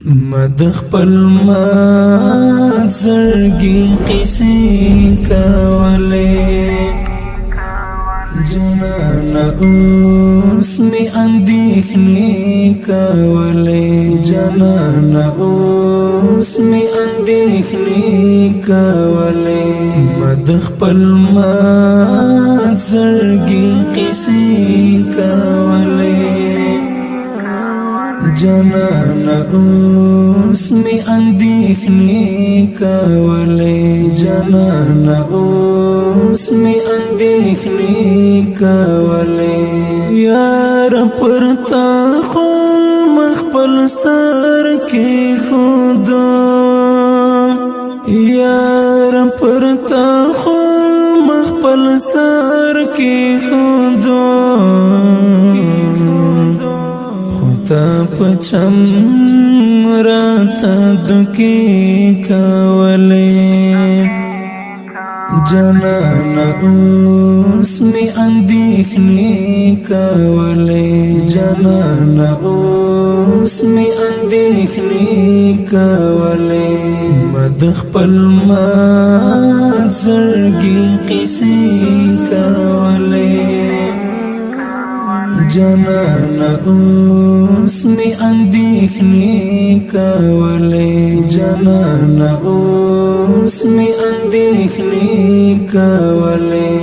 مد خپل ما زړګي قصې کولې جنانا اوس می اندېښنې کولې جنانا اوس می اندېښنې کولې مد خپل ما زړګي قصې کولې جنانا اوس می اندېښنې کولې جنانا اوس می اندېښنې کولې یار پر تا خو مخبل سر کې خدا یار پر تا خو مخبل سر کې خدا تا پچم راتا دکی کولے جنانا اوس می اندېښنې کولے جنانا اوس می اندېښنې کولے مد خپل ما زړګي قصې کولے جنانا اوس می اندېښنې کولې جنانا اوس می اندېښنې کولې